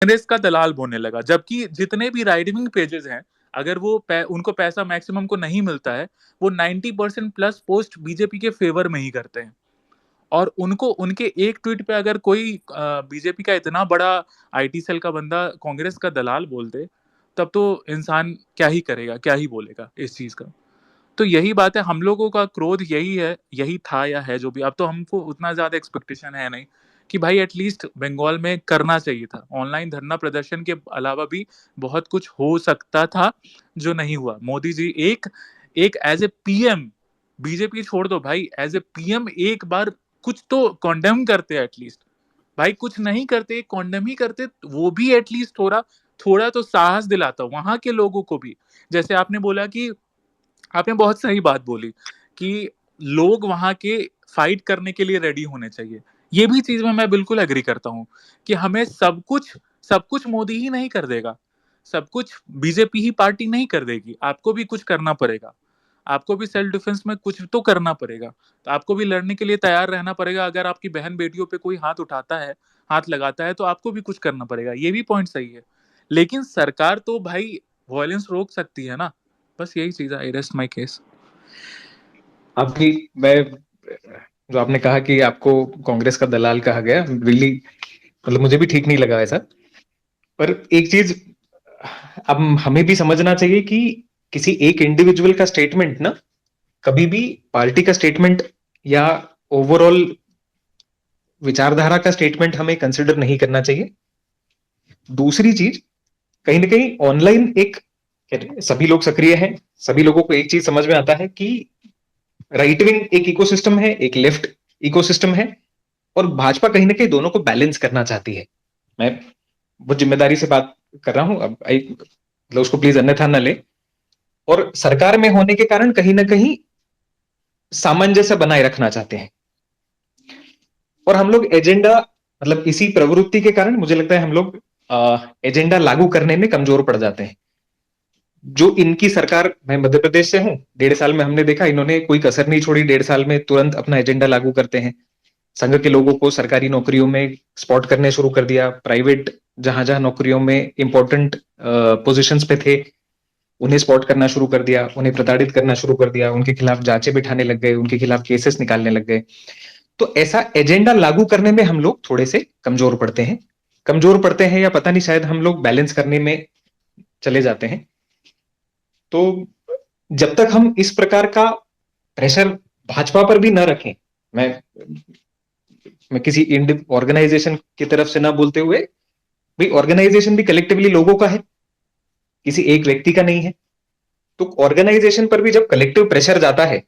कांग्रेस का दलाल बोलने लगा, जबकि जितने भी राइट विंग पेजेस हैं, अगर वो उनको पैसा मैक्सिमम को नहीं मिलता है, वो 90% प्लस पोस्ट बीजेपी के फेवर में ही करते हैं। और उनको उनके एक ट्वीट पे अगर कोई बीजेपी का इतना बड़ा आईटी सेल का बंदा कांग्रेस का दलाल बोल दे, तब तो इंसान क्या ही करेगा, क्या ही बोलेगा इस चीज का। तो यही बात है, हम लोगों का क्रोध यही है, यही था या है जो भी। अब तो हमको उतना ज्यादा एक्सपेक्टेशन है नहीं कि भाई एटलीस्ट बंगाल में करना चाहिए था। ऑनलाइन धरना प्रदर्शन के अलावा भी बहुत कुछ हो सकता था जो नहीं हुआ। मोदी जी एक एक एज ए पीएम, बीजेपी छोड़ दो भाई, एज ए पीएम एक बार कुछ तो कॉन्डेम करते एटलीस्ट। भाई कुछ नहीं करते, कॉन्डेम ही करते, वो भी एटलीस्ट थोड़ा थोड़ा तो साहस दिलाता वहां के लोगों को भी। जैसे आपने बोला कि, आपने बहुत सही बात बोली कि लोग वहां के फाइट करने के लिए रेडी होने चाहिए। ये भी चीज में मैं बिल्कुल एग्री करता हूं कि हमें सब कुछ मोदी ही नहीं कर देगा, सब कुछ बीजेपी ही पार्टी नहीं कर देगी, आपको भी कुछ करना पड़ेगा। आपको भी सेल्फ डिफेंस में कुछ तो करना पड़ेगा, तो आपको भी लड़ने के लिए तैयार रहना पड़ेगा। अगर आपकी बहन बेटियों पे कोई हाथ उठाता है, हाथ लगाता है, तो आपको भी कुछ करना पड़ेगा। ये भी पॉइंट सही है, लेकिन सरकार तो भाई वायलेंस रोक सकती है ना। बस यही चीज है। आई रेस्ट माई केस। अभी मैं, जो आपने कहा कि आपको कांग्रेस का दलाल कहा गया, रियली मतलब मुझे भी ठीक नहीं लगा ऐसा। पर एक चीज अब हमें भी समझना चाहिए कि किसी एक इंडिविजुअल का स्टेटमेंट ना कभी भी पार्टी का स्टेटमेंट या ओवरऑल विचारधारा का स्टेटमेंट हमें कंसिडर नहीं करना चाहिए। दूसरी चीज, कहीं ना कहीं ऑनलाइन एक, सभी लोग सक्रिय हैं, सभी लोगों को एक चीज समझ में आता है कि राइट विंग एक इकोसिस्टम है, एक लेफ्ट इकोसिस्टम है, और भाजपा कहीं ना कहीं दोनों को बैलेंस करना चाहती है। मैं बहुत जिम्मेदारी से बात कर रहा हूं, अब आई मतलब उसको प्लीज अन्यथा न ले। और सरकार में होने के कारण कहीं ना कहीं सामंजस्य बनाए रखना चाहते हैं। और हम लोग एजेंडा, मतलब इसी प्रवृत्ति के कारण मुझे लगता है हम लोग एजेंडा लागू करने में कमजोर पड़ जाते हैं। जो इनकी सरकार, मैं मध्य प्रदेश से हूं, 1.5 साल में हमने देखा इन्होंने कोई कसर नहीं छोड़ी, 1.5 साल में तुरंत अपना एजेंडा लागू करते हैं। संघ के लोगों को सरकारी नौकरियों में स्पॉट करने शुरू कर दिया, प्राइवेट जहां जहां नौकरियों में इंपॉर्टेंट पोजीशंस पे थे उन्हें स्पॉट करना शुरू कर दिया, उन्हें प्रताड़ित करना शुरू कर दिया, उनके खिलाफ जांचें बिठाने लग गए, उनके खिलाफ केसेस निकालने लग गए। तो ऐसा एजेंडा लागू करने में हम लोग थोड़े से कमजोर पड़ते हैं, कमजोर पड़ते हैं, या पता नहीं शायद हम लोग बैलेंस करने में चले जाते हैं। तो जब तक हम इस प्रकार का प्रेशर भाजपा पर भी न रखें, मैं मैं किसी ऑर्गेनाइजेशन की तरफ से ना बोलते हुए, भाई ऑर्गेनाइजेशन भी कलेक्टिवली लोगों का है, किसी एक व्यक्ति का नहीं है। तो ऑर्गेनाइजेशन पर भी जब कलेक्टिव प्रेशर जाता है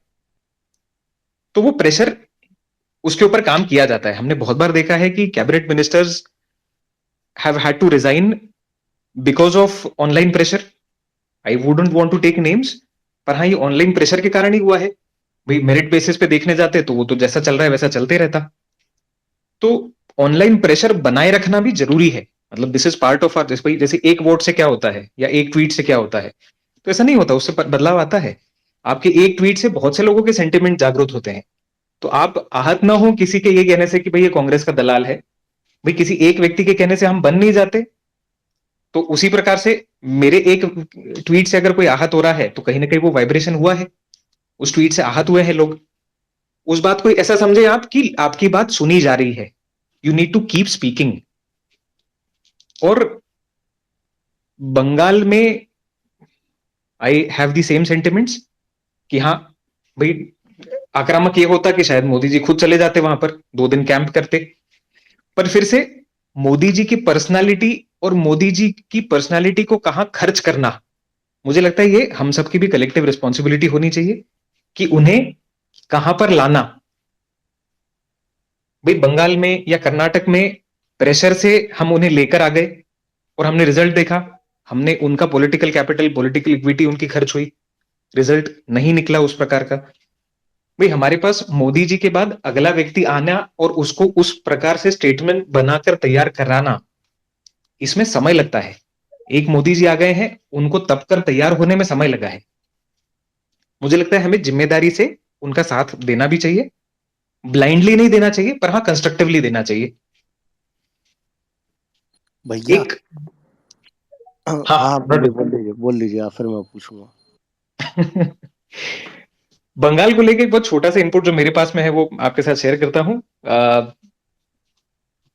तो वो प्रेशर, उसके ऊपर काम किया जाता है। हमने बहुत बार देखा है कि cabinet ministers have had to resign because of online pressure. I wouldn't want to take names, पर हाँ, ये ऑनलाइन प्रेशर के कारण ही हुआ है। भाई मेरिट बेसिस पे देखने जाते तो वो तो जैसा चल रहा है वैसा चलते रहता। तो ऑनलाइन प्रेशर बनाए रखना भी जरूरी है। मतलब this is part of our, जैसे एक वोट से क्या होता है या एक ट्वीट से क्या होता है, तो ऐसा नहीं होता, उससे बदलाव आता है। आपके एक ट्वीट से बहुत से लोगों के सेंटिमेंट जागरूक होते हैं। तो आप आहत ना हो किसी के ये कहने से कि भाई ये कांग्रेस का दलाल है। भाई किसी एक व्यक्ति के कहने से हम बन नहीं जाते। तो उसी प्रकार से मेरे एक ट्वीट से अगर कोई आहत हो रहा है तो कहीं ना कहीं वो वाइब्रेशन हुआ है, उस ट्वीट से आहत हुए हैं लोग। उस बात को ऐसा समझे आप कि आपकी बात सुनी जा रही है, you need to keep speaking. और बंगाल में I have the same sentiments कि हाँ भाई, आक्रामक ये होता कि शायद मोदी जी खुद चले जाते वहां पर 2 दिन कैंप करते। पर फिर से मोदी जी की पर्सनालिटी और मोदी जी की पर्सनालिटी को कहां खर्च करना, मुझे लगता है ये हम सबकी भी कलेक्टिव रिस्पॉन्सिबिलिटी होनी चाहिए कि उन्हें कहां पर लाना। भाई बंगाल में या कर्नाटक में प्रेशर से हम उन्हें लेकर आ गए और हमने रिजल्ट देखा, हमने उनका पॉलिटिकल कैपिटल, पॉलिटिकल इक्विटी उनकी खर्च हुई, रिजल्ट नहीं निकला उस प्रकार का। भाई हमारे पास मोदी जी के बाद अगला व्यक्ति आना और उसको उस प्रकार से स्टेटमेंट बनाकर तैयार कराना, इसमें समय लगता है। एक मोदी जी आ गए हैं, उनको तब कर तैयार होने में समय लगा है। मुझे लगता है हमें जिम्मेदारी से उनका साथ देना भी चाहिए, ब्लाइंडली नहीं देना चाहिए, पर हाँ कंस्ट्रक्टिवली देना चाहिए। भैया एक हाँ हाँ बोल लीजिए आप, फिर मैं पूछूंगा। बंगाल को लेके एक बहुत छोटा सा इनपुट जो मेरे पास में है वो आपके साथ शेयर करता हूँ।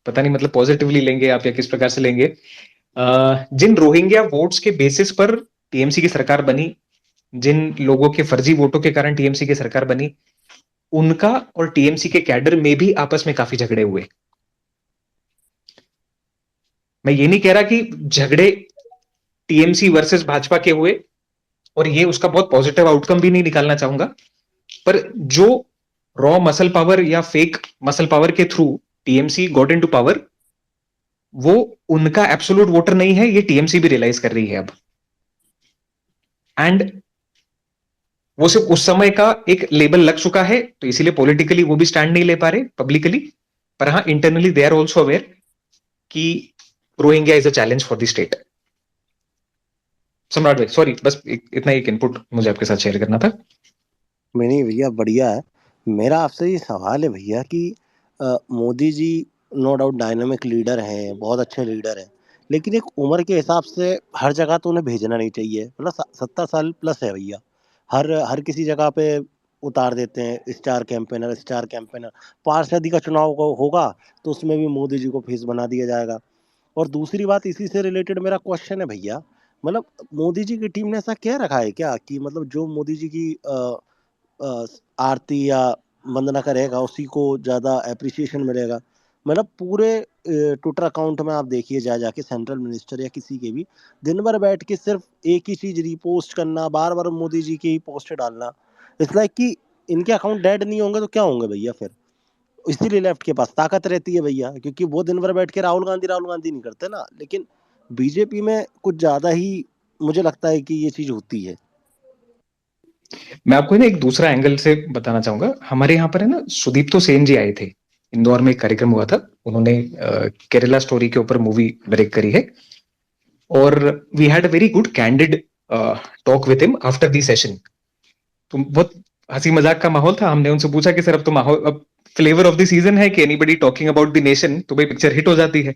पता नहीं मतलब पॉजिटिवली लेंगे आप या किस प्रकार से लेंगे। जिन रोहिंग्या वोट्स के बेसिस पर टीएमसी की सरकार बनी, जिन लोगों के फर्जी वोटों के कारण टीएमसी की सरकार बनी, उनका और टीएमसी के कैडर में भी आपस में काफी झगड़े हुए। मैं ये नहीं कह रहा कि झगड़े टीएमसी वर्सेस भाजपा के हुए और ये उसका बहुत पॉजिटिव आउटकम भी नहीं निकालना चाहूंगा, पर जो रॉ मसल पावर या फेक मसल पावर के through TMC got into power, वो उनका एब्सोल्यूट वोटर नहीं है, ये टीएमसी भी रियलाइज कर रही है अब। एंड वो सिर्फ उस समय का एक लेबल लग चुका है, तो इसीलिए पॉलिटिकली वो भी स्टैंड नहीं ले पा रहे पब्लिकली, पर हाँ internally they are also aware कि Rohingya is a challenge for the state. Samrat भाई सॉरी, बस इतना एक इनपुट मुझे आपके साथ शेयर करना था। नहीं भैया, बढ़िया है। मेरा आपसे ये सवाल है भैया कि Modi ji no doubt dynamic leader हैं, बहुत अच्छे लीडर हैं, लेकिन एक उम्र के हिसाब से हर जगह तो उन्हें भेजना नहीं चाहिए। मतलब 70 साल प्लस है भैया, हर हर किसी जगह पे उतार देते हैं स्टार कैंपेनर। पार्षदी का चुनाव होगा तो उसमें भी मोदी जी को फेस बना दिया जाएगा। और दूसरी बात इसी से रिलेटेड मेरा क्वेश्चन है भैया, मतलब मोदी जी की टीम ने ऐसा क्या रखा है क्या कि मतलब जो मोदी जी की अ, आरती या वंदना करेगा उसी को ज़्यादा एप्रिसिएशन मिलेगा। मतलब पूरे ट्विटर अकाउंट में आप देखिए, जा जाके सेंट्रल मिनिस्टर या किसी के भी दिन भर बैठ के सिर्फ एक ही चीज़ रीपोस्ट करना, बार बार मोदी जी की ही पोस्ट डालना। इट्स लाइक कि इनके अकाउंट डेड नहीं होंगे तो क्या होंगे भैया फिर। इसीलिए लेफ्ट के पास ताकत रहती है भैया, क्योंकि वो दिन भर बैठ के राहुल गांधी नहीं करते ना, लेकिन बीजेपी में कुछ ज़्यादा ही मुझे लगता है कि ये चीज़ होती है। मैं आपको ना एक दूसरा एंगल से बताना चाहूंगा। हमारे यहाँ पर है ना, सुदीप्तो सेन जी आए थे, इंदौर में एक कार्यक्रम हुआ था, उन्होंने केरला स्टोरी के ऊपर मूवी डायरेक्ट करी है, और we had a very good candid talk with him after the session. तो बहुत हंसी मजाक का माहौल था। हमने उनसे पूछा कि सर अब तो माहौल, अब फ्लेवर ऑफ द सीजन है कि anybody talking about the nation, तो भाई पिक्चर हिट हो जाती है।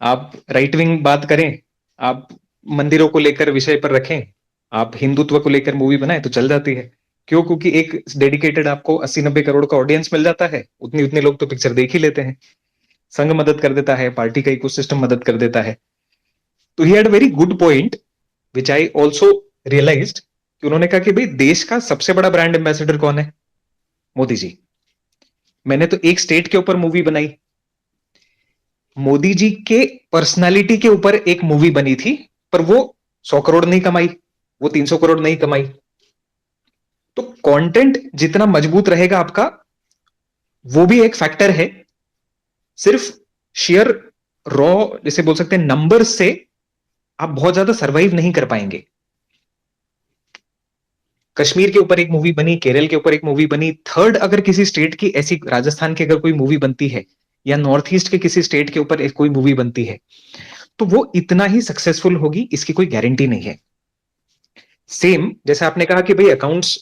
आप राइट विंग बात करें, आप मंदिरों को लेकर विषय पर रखें, आप हिंदुत्व को लेकर मूवी बनाए तो चल जाती है। क्यों? क्योंकि एक डेडिकेटेड आपको 80-90 करोड़ का ऑडियंस मिल जाता है, उतने उतने लोग तो पिक्चर देख ही लेते हैं। संघ मदद कर देता है, पार्टी का इकोसिस्टम मदद कर देता है। तो he had very good point which I also realised, कि उन्होंने कहा कि भाई देश का सबसे बड़ा ब्रांड एम्बेसडर कौन है? मोदी जी। मैंने तो एक स्टेट के ऊपर मूवी बनाई, मोदी जी के पर्सनालिटी के ऊपर एक मूवी बनी थी, पर वो 100 करोड़ नहीं कमाई, वो 300 करोड़ नहीं कमाई। तो कंटेंट जितना मजबूत रहेगा आपका, वो भी एक फैक्टर है। सिर्फ शेयर रॉ, जैसे बोल सकते हैं नंबर से, आप बहुत ज्यादा सरवाइव नहीं कर पाएंगे। कश्मीर के ऊपर एक मूवी बनी, केरल के ऊपर एक मूवी बनी, थर्ड अगर किसी स्टेट की ऐसी, राजस्थान की अगर कोई मूवी बनती है, या नॉर्थ ईस्ट के किसी स्टेट के ऊपर एक कोई मूवी बनती है, तो वो इतना ही सक्सेसफुल होगी, इसकी कोई गारंटी नहीं है। सेम जैसे आपने कहा कि भाई अकाउंट्स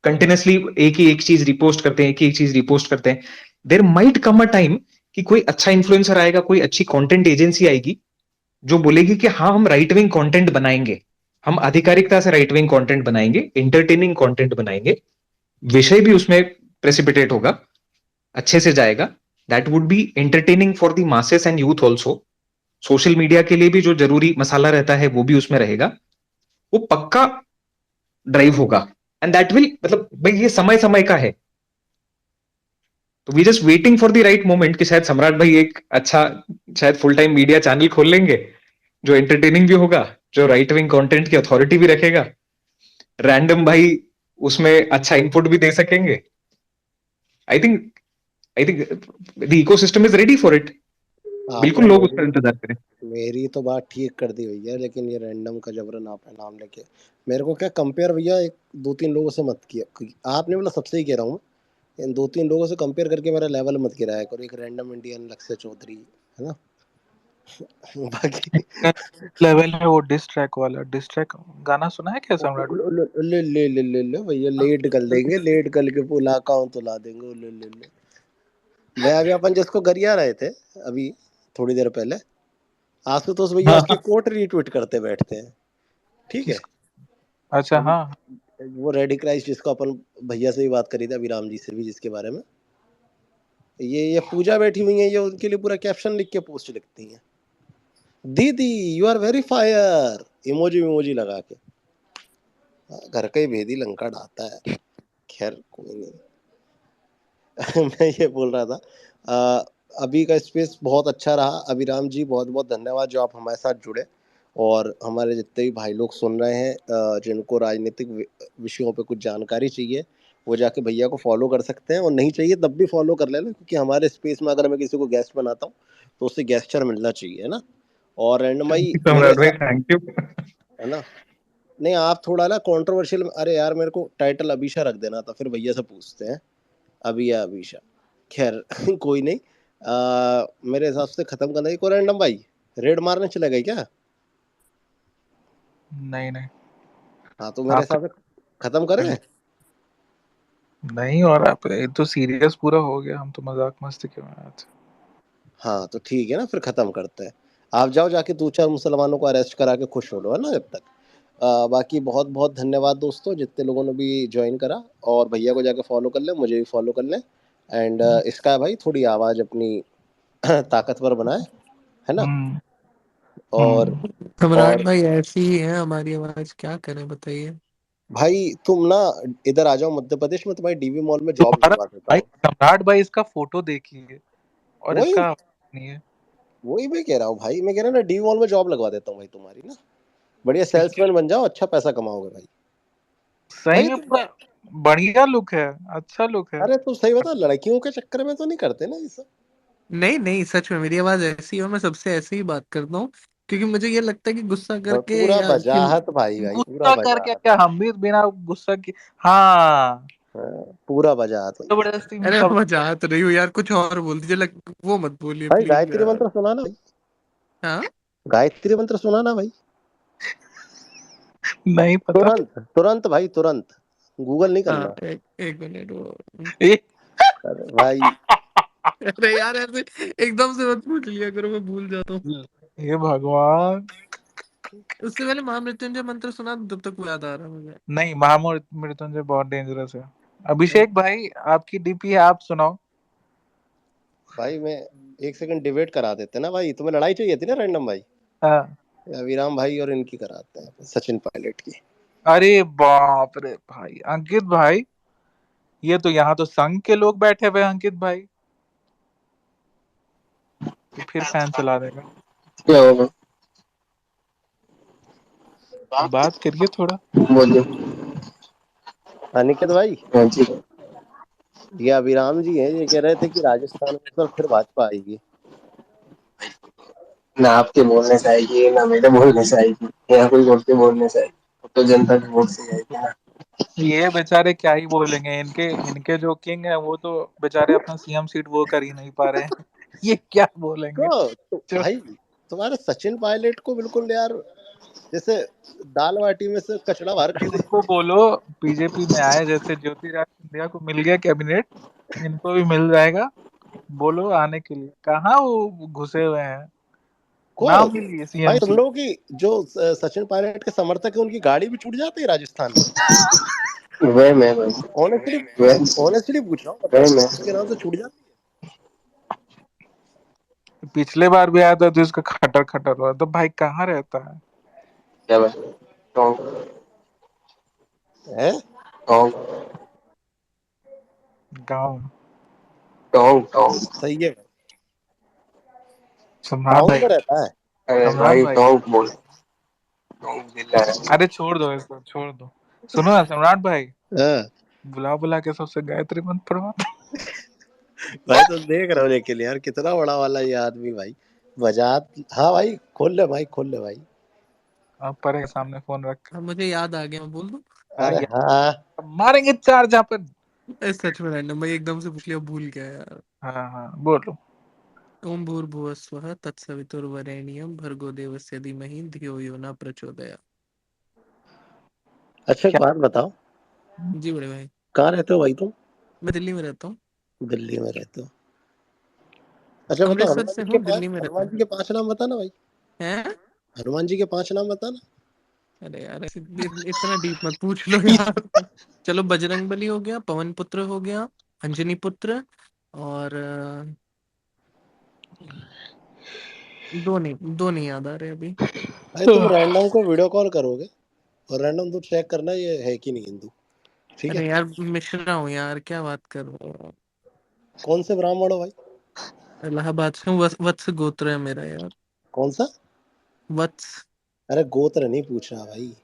कंटिन्यूसली एक ही एक चीज रिपोस्ट करते हैं, एक ही एक चीज रिपोस्ट करते हैं, there might come a time कि कोई अच्छा इन्फ्लुएंसर आएगा, कोई अच्छी कंटेंट एजेंसी आएगी जो बोलेगी कि हाँ हम राइट विंग कंटेंट बनाएंगे, हम आधिकारिकता से राइट विंग कंटेंट बनाएंगे, इंटरटेनिंग कंटेंट बनाएंगे, विषय भी उसमें प्रेसिपिटेट होगा, अच्छे से जाएगा, that would be entertaining for the masses and youth also. Social media के लिए भी जो जरूरी मसाला रहता है वो भी उसमें रहेगा, वो पक्का ड्राइव होगा। एंड दैट विल, मतलब भाई ये समय समय का है, तो we just waiting for the right moment कि शायद सम्राट भाई एक अच्छा, शायद फुल टाइम मीडिया चैनल खोल लेंगे जो एंटरटेनिंग भी होगा, जो राइट विंग कंटेंट की अथॉरिटी भी रखेगा, रैंडम भाई उसमें अच्छा इनपुट भी दे सकेंगे। I think I think the ecosystem is ready for it. आपने बिल्कुल लोग उस मेरी पर इंतजार करें। मेरी तो बात ठीक कर दी भैया, लेकिन ये रैंडम का जबरन आपने नाम लेके मेरे को क्या कंपेयर भैया एक दो तीन लोगों से मत किया, क्योंकि आपने मतलब सबसे ही कह रहा हूँ मैं, इन दो तीन लोगों से कंपेयर करके मेरा लेवल मत गिराया करो। एक रैंडम इंडियन लक्ष्य चौधरी है ना, बाकी लेवल है वो डिस ट्रैक वाला। डिस ट्रैक गाना सुना है क्या सम्राट? ले भैया, लेट कर देंगे, लेट कर के पुला अकाउंट तुला देंगे। ले मैं अभी अपन जिसको गरिया रहे थे अभी थोड़ी देर पहले, आशुतोष भैया हाँ उसके कोट रीट्वीट करते बैठते हैं, ठीक है। किस अच्छा वो हाँ वो रेडी क्राइस्ट जिसको अपन भैया से भी बात करी थी, अभिराम जी से भी, जिसके बारे में ये पूजा बैठी हुई है, ये उनके लिए पूरा कैप्शन लिख के पोस्ट लिखती हैं, दीदी you are very fire, emoji emoji लगा के। हाँ, घर का ही भेदी लंका ढाता है। खैर कोई नहीं। मैं ये बोल रहा था, अभी का स्पेस बहुत अच्छा रहा। अभिराम जी बहुत बहुत धन्यवाद जो आप हमारे साथ जुड़े, और हमारे जितने भी भाई लोग सुन रहे हैं, जिनको राजनीतिक विषयों पे कुछ जानकारी चाहिए, वो जाके भैया को फॉलो कर सकते हैं, और नहीं चाहिए तब भी फॉलो कर लेना, क्योंकि हमारे स्पेस में अगर मैं किसी को गेस्ट बनाता हूँ तो उससे गेस्चर मिलना चाहिए, है ना। और रैंडम थैंक भाई यू मेरे सम्राट भाई, हिसाब, थैंक यू। है ना, नहीं आप थोड़ा ना कंट्रोवर्शियल, अरे यार मेरे को टाइटल अभीशा रख देना था, फिर भैया से पूछते हैं, अभी या अभीशा। खैर कोई नहीं। मेरे हिसाब से खत्म करना है। को रैंडम भाई रेड मारने चले गए क्या? नहीं नहीं हाँ तो मेरे आप हिसाब से खत्म करें। नहीं और आप ये तो सीरियस पूरा हो गया, हम तो मजाक मस्ती के में आए थे। हाँ तो ठीक है ना, फिर खत्म करते हैं। आप जाओ जाके दो चार मुसलमानों को अरेस्ट करा के खुश हो लो, है ना जब तक। बाकी बहुत बहुत धन्यवाद दोस्तों, जितने लोगों ने भी ज्वाइन करा, और भैया को जाके फॉलो कर ले, मुझे भी फॉलो कर ले। एंड इसका भाई थोड़ी आवाज़ अपनी ताकतवर बनाए, है ना। हम्म और सम्राट और भाई ऐसी ही है हमारी आवाज, क्या करें बताइए। भाई तुम ना इधर आ जाओ मध्य प्रदेश में, तुम्हारी डीवी मॉल में जॉब तुम्हारा लगवा देता भाई हूँ। सम्राट भाई इसका फोटो देखिए और वही इसका नहीं है। वही मैं कह रहा हूँ भाई, मैं कह रहा हूँ ना डीवी मॉल में जॉब लगवा देता हूँ भाई तुम्हारी ना, बढ़िया सेल्समैन बन जाओ, अच्छा पैसा कमाओगे भाई। सही भाई में तुम, पूरा बढ़िया लुक है, अच्छा लुक है। अरे तुम सही बता, लड़कियों के चक्कर में तो नहीं करते ना ये सब? नहीं नहीं, सच में मेरी आवाज ऐसी है और मैं सबसे ऐसे ही बात करता हूँ, क्योंकि मुझे ये लगता है कि गुस्सा करके पूरा या बजाहत भाई, भाई पूरा गुस्सा करके बजाहत। क्या, हम भी बिना गुस्सा की। हाँ हाँ, पूरा बजाहत भैया। जबरदस्ती में अरे सब। मजा तो नहीं हूँ यार, कुछ और बोल दीजिए, वो मत बोलिए भाई प्लीज गायत्री यार। मंत्र सुना ना भाई, हाँ गायत्री मंत्र सुना ना भाई। नहीं पता। तुरंत तुरंत भाई तुरंत, गूगल नहीं हाँ, करना। एक मिनट वो। ये अरे भाई, अरे यार ऐसे एकदम से मत पूछ लिया करो, मैं भूल जाता हूँ। ये भगवान। उससे पहले महामृत्युंजय मंत्र सुना तब तक वो याद आ रहा है मुझे। नहीं महामृत्युंजय बहुत डेंजरस है। अभिषेक भाई आपकी डीपी है, आप सुनाओ। भाई मैं एक सेकंड डिबेट करा देते ना भाई, तुम्हें लड़ाई चाहिए थी ना रैंडम भाई, हाँ। अभिराम भाई और इनकी कराते हैं, सचिन पायलट की। अरे बाप रे भाई अंकित भाई, ये तो यहाँ तो संघ के लोग बैठे हुए हैं अंकित भाई, ये फिर फैन चला देगा। क्या होगा? बात करिए थोड़ा। बोलिए। अनिकेत भाई, हाँ जी। ये अभिराम जी हैं, ये कह रहे थे कि राजस्थान में इस बार फिर भाजपा आएगी। ना आपके बोलने से आएगी ना मेरे बोलने से आएगी, यहाँ कोई वोट के बोलने से आएगी, वो तो जनता के वोट से आएगी ना। ये बेचारे क्या ही बोलेंगे, इनके इनके जो किंग है वो तो बेचारे अपना सीएम सीट वो कर ही नहीं पा रहे हैं। ये क्या बोलेंगे। तो जो भाई तुम्हारे सचिन पायलट को बिल्कुल यार, जैसे दाल बाटी में से कचड़ा बाहर कर दिया। उनको बोलो बीजेपी में आए, जैसे ज्योतिरादित्य सिंधिया को मिल गया कैबिनेट, इनको भी मिल जाएगा। बोलो आने के लिए, कहाँ वो घुसे हुए हैं, को नाम भी लिए भाई सीएम तुम सीट। लोगों की जो सचिन पायलट के समर्थक है, उनकी गाड़ी भी छूट जाती है राजस्थान में। वह मैं भाई, ऑनेस्टली, वह ऑनेस्टली पूछ रहा हूँ, बताओ वह मैं। उसके नाम से छूट जाती पिछले बार भी आया था तो इसका खटर खटर हुआ, तो भाई कहाँ रहता है। क्या भाई? टोंक। है। टोंक। गाँव। टोंक टोंक। सही है, सम्राट टाउन भाई। में रहता है। अरे सम्राट भाई भाई टोंक बोल, टोंक जिला है। अरे छोड़ दो इसको, छोड़ दो। सुनो ना सम्राट भाई, हाँ। बुला बुला के सबसे गायत्री मंत्र पढ़वा। भाई तो देख रहे हो, लेकिन यार कितना बड़ा वाला ये आदमी भाई, वजात। हाँ भाई खोल ले भाई, खोल ले भाई। अब परे सामने फोन रख। अब मुझे याद आ गया, मैं बोल दूं। हाँ अरे ये हाँ। मारेंगे चार जहाँ पर। सच में रैंडम भाई एकदम से पूछ लिया, भूल गया यार। हाँ हाँ बोलो। ओम भूर्भुवस्वः तत्सवितुर्वरेण्यं भर्गो देवस्य धीमहि धियो यो न प्रचोदयात्। अच्छा एक क्या। बात बताओ, जी बड़े भाई। कहाँ रहते हो भाई तुम? मैं दिल्ली में रहता हूँ। दिल्ली में रहते हो? अच्छा बताओ, अमृतसर से हूँ, दिल्ली में रहता हनुमान हूँ। जी के 5 नाम बताना भाई। हैं? हनुमान जी के 5 नाम बता ना। अरे यार इतना डीप मत पूछ लो यार। चलो बजरंग बली हो गया, पवन पुत्र हो गया, अंजनी पुत्र, और दो नहीं याद आ रहे अभी। भाई तुम रैंडम को वीडियो कॉल करोगे और रैंडम तुम चेक करना ये है कि नहीं हिंदू, ठीक अरे है? यार मिश्रा हूँ यार, क्या बात कर रहे हो। कौन से ब्राह्मण हो भाई? इलाहाबाद से हूँ, वत्स गोत्र है मेरा यार। कौन सा? वत्स। अरे गोत्र नहीं पूछ रहा भाई,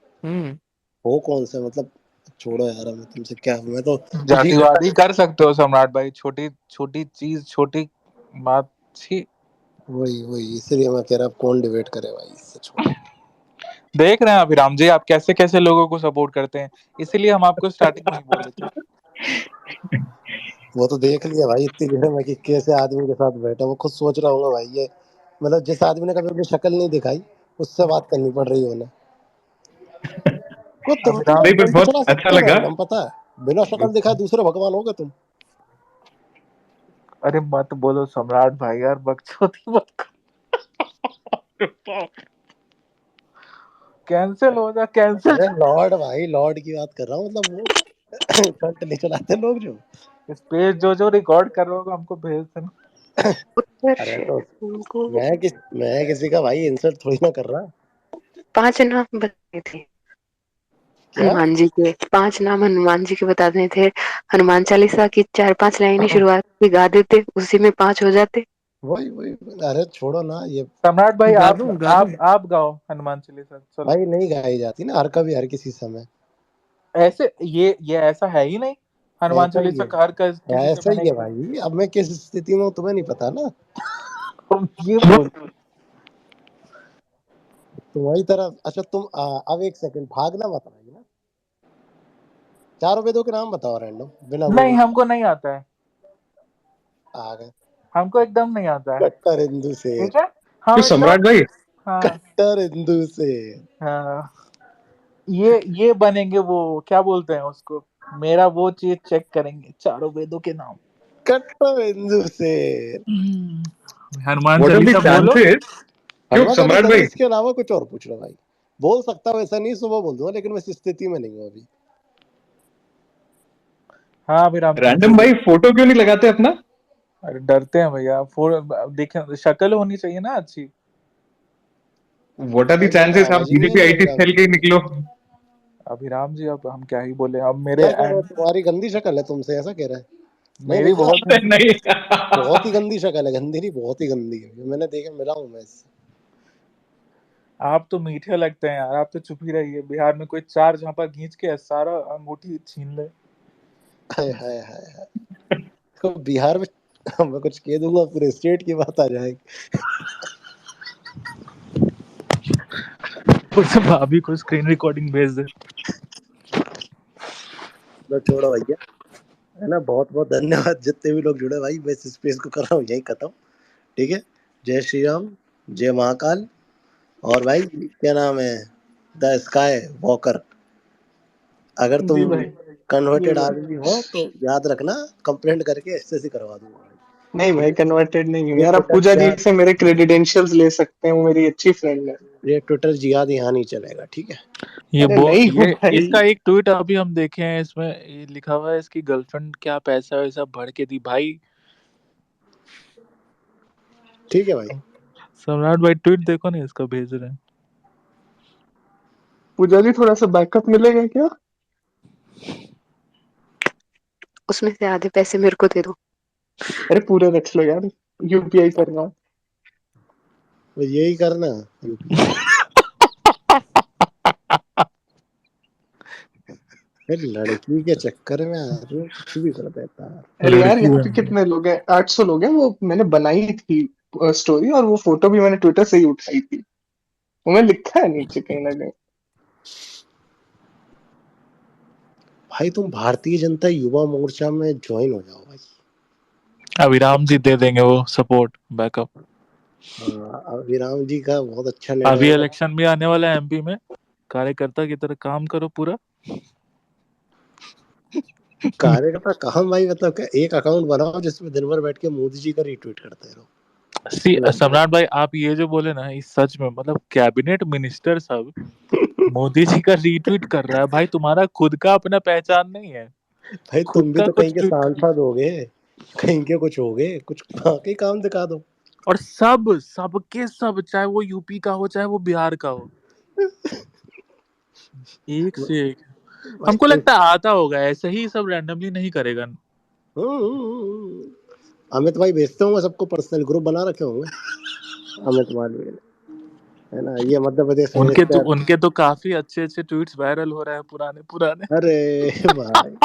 हो कौन से मतलब। छोड़ो यार, मैं तुमसे क्या, मैं तो उसी जातिवादी कर सकते हो सम्राट भाई, छोटी छोटी चीज, छोटी बात छी। वही इसलिए मैं कह रहा कौन डिबेट करे भाई, इससे छोड़ो। देख रहे हैं अभिराम जी आप कैसे कैसे लोगों को सपोर्ट करते हैं, इसीलिए हम आपको स्टार्टिंग में ही बोले थे। वो तो देख लिया भाई इतनी देर में कि कैसे आदमी के साथ बैठा, वो खुद सोच रहा होगा भाई ये, मतलब जिस आदमी ने कभी अपनी शक्ल नहीं दिखाई उससे बात करनी पड़ रही है उन्हें। को तुम अभिराम नहीं, पर भी बहुत चला अच्छा सकते हो लगा। रैंडम, पता है? बिना शक्ल दिखाए दूसरे भगवान हो गए तुम। अरे मत बोलो सम्राट भाई यार, बकचोदी मत करो। कैंसिल हो जा, कैंसिल। अरे लॉर्ड भाई, लॉर्ड की बात कर रहा हूँ, मतलब वो कंट नहीं चलाते लोग जो। स्पेस जो रिकॉर्ड कर रहे होगा हमको भेज देना। अरे उत्कर्ष तो उनको मैं किसी का भाई इंसल्ट थोड़ी ना कर रहा। 5 नाम बताए थे क्या? हनुमान जी के, 5 नाम हनुमान जी के बताने थे। हनुमान चालीसा की 4-5 लाइनें शुरुआत में गा देते, उसी में 5 हो जाते। वही अरे छोड़ो ना ये। सम्राट भाई गा आप दूं गा दूं? आप गाओ हनुमान चालीसा, चलो। भाई नहीं गाई जाती ना हर कभी हर किसी समय। ऐसे ये ऐसा है ही नहीं, हनुमान ऐसा ही चालीसा है, का हर किसी से ऐसा ही मैंने है भाई। अब मैं किस स्थिति में हूँ तुम्हें नहीं पता ना। ये बोल। तुम्हारी तरफ, अच्छा तुम अब एक सेकंड भागना मत भाई ना। 4 वेदों के नाम बताओ रैंडम, बिना नहीं गूगल। हमको नहीं आता है, आ गए। हमको एकदम नहीं आता है। कट्टर हिंदू शेर। ठीक है, तो हम सम्राट एकदम। भाई, हाँ कट्टर हिंदू शेर। हाँ, ये बनेंगे वो, क्या बोलते हैं उसको, मेरा वो चीज चेक करेंगे, चारों वेदों के नाम। कट्टर हिंदू शेर। Hanuman what are the Chalisa बोलो। चांसेस? क्यों हनुमान सम्राट चालीसा नहीं, भाई? इसके अलावा कुछ और पूछ लो भाई। बोल सकता हूँ, ऐसा नहीं सुबह बोल दूंगा, लेकिन मैं इस स्थिति में नहीं हूँ अभी। हाँ अभिराम जी रैंडम बोलिए। भाई फोटो क्यों नहीं लगाते अपना? अरे डरते हैं भैया, देखें शक्ल होनी चाहिए ना अच्छी। व्हाट आर द भाई मेरी चांसेस आप आवाज ही नहीं आ बीजेपी रही आईटी अभिराम सेल जी। के ही निकलो? अभिराम जी अब हम क्या ही बोले, अब मेरे क्या कह रहे हो, एंड तुम्हारी गंदी शक्ल है तुमसे, ऐसा कह रहा है? नहीं मेरी भैया, बहुत नहीं। बहुत ही गंदी शक्ल है, गंदी नहीं बहुत ही गंदी है, मैंने देखा, मिला हूँ मैं इससे। आप तो मीठे लगते हैं यार, आप तो चुप ही रहिए, बिहार में कोई चार झापा खींच के सारा अंगूठी छीन ले। हाय हाय हाय हाय। तो बिहार में मैं कुछ कह दूंगा पूरे स्टेट की बात आ जाएगी। उस भाभी को स्क्रीन रिकॉर्डिंग भेज दे। मैं छोड़ो भैया, है ना। बहुत बहुत धन्यवाद जितने भी लोग जुड़े भाई, मैं इस स्पेस को कर रहा हूँ यही खत्म, ठीक है। जय श्री राम, जय महाकाल। और भाई क्या नाम है, द स्काई वॉकर। अगर जी तुम भाई, जी कन्वर्टेड भाई। आदमी हो तो याद रखना, कंप्लेंट करके एसएससी करवा दूंगा भाई, नहीं ठीक भाई, कन्वर्टेड नहीं हूँ है। ये यार। आप ट्विटर पूजा जी जिहाद, से मेरे क्रेडिडेंशियल्स ले सकते हैं, वो मेरी अच्छी फ्रेंड है। ये ट्विटर जिहाद यहाँ नहीं चलेगा, ठीक है। अरे नहीं हूँ ये भाई। इसका एक ट्वीट अभी हम देखे हैं, इसमें ये लिखा हुआ है इसकी गर्लफ्रेंड क्या पैसा वैसा भर के दी भाई। ठीक है भाई। सम्राट भाई ट्वीट देखो ना, इसका भेज रहे हैं। पूजा जी थोड़ा सा बैकअप मिलेगा क्या? उसमें से आधे पैसे मेरे को दे दो। अरे पूरे रख लो यार, यूपीआई कर रहा हूँ। तो यही करना यूपीआई। फिर लड़की के चक्कर में आदमी कुछ भी कर देता है। अरे यार, लड़की यहाँ पे है। कितने लोग हैं? 800 लोग हैं। वो मैंने बनाई थी स्टोरी, और वो फोटो भी मैंने ट्विटर से ही उठाई थी। वो मैंने लिखा है नीचे कहीं ना कहीं। भाई तुम भारतीय जनता युवा मोर्चा में ज्वाइन हो जाओ भाई। अभिराम जी दे देंगे वो सपोर्ट बैकअप। हाँ, अभिराम जी का बहुत अच्छा अभी नेटवर्क इलेक्शन भी आने वाला है एमपी में, कार्यकर्ता की तरह काम करो पूरा। है। कार्यकर्ता कहाँ भाई, मतलब क्या एक अकाउंट बनाओ जिसमें दिन भर बैठ के मोदी जी का रीट्वीट करते रहो। सम्राट भाई, आप ये जो बोले ना, इस सच में मतलब कैबिनेट मिनिस्टर सब मोदी जी का रीट्वीट कर रहा है। भाई तुम्हारा खुद का अपना पहचान नहीं है, भाई खुद तुम भी का तो कहीं कुछ के ट्वीट। सांसद हो गए, कहीं के कुछ हो गए, कुछ बाकी काम दिखा दो। और सबके सब, चाहे वो यूपी का हो चाहे वो बिहार का हो, एक से एक। भाई हमको इस लगता है आता होगा, ऐसे ही सब रैंडमली नहीं करेगा। अमित भाई भेजते होंगे सबको, पर्सनल ग्रुप बना रखे होंगे अमित मालवीय ने, है ना? ये मध्य प्रदेश मिनिस्टर। उनके तो काफी अच्छे अच्छे ट्वीट्स वायरल हो रहे हैं, पुराने पुराने। अरे भाई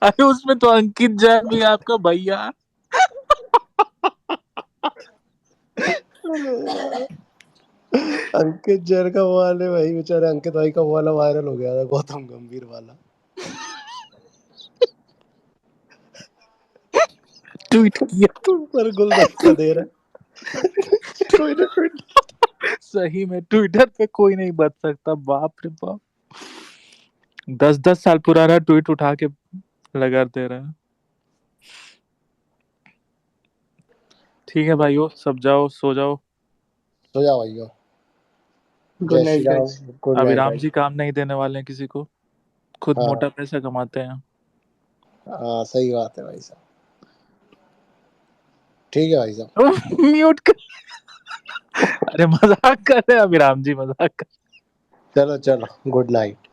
अरे उसमें तो अंकित जैन भी है, आपका भैया। अंकित जैन का वो वाले भाई, बेचारे अंकित भाई का वो वाला वायरल हो गया था, गौतम गंभीर वाला ट्वीट किया। पर गुलदस्ता दे रहा है। कोई ना ट्वीट। सही में ट्विटर पे कोई नहीं बच सकता, बाप रे बाप। 10-10 साल पुराना ट्वीट उठा के लगा दे रहा है। ठीक है भाइयों, सब जाओ, सो जाओ। सो जाओ भाइयों। गुड जय Shri night Ram. Guys. Good night Abhiram भाई। जी काम नहीं देने वाले हैं किसी को, खुद हाँ मोटा पैसा कमाते हैं। हाँ, सही बात है भाई साहब। ठीक है भाई साहब। म्यूट कर। अरे मजाक कर रहे हैं अभिराम जी, मजाक कर। चलो चलो, गुड नाइट।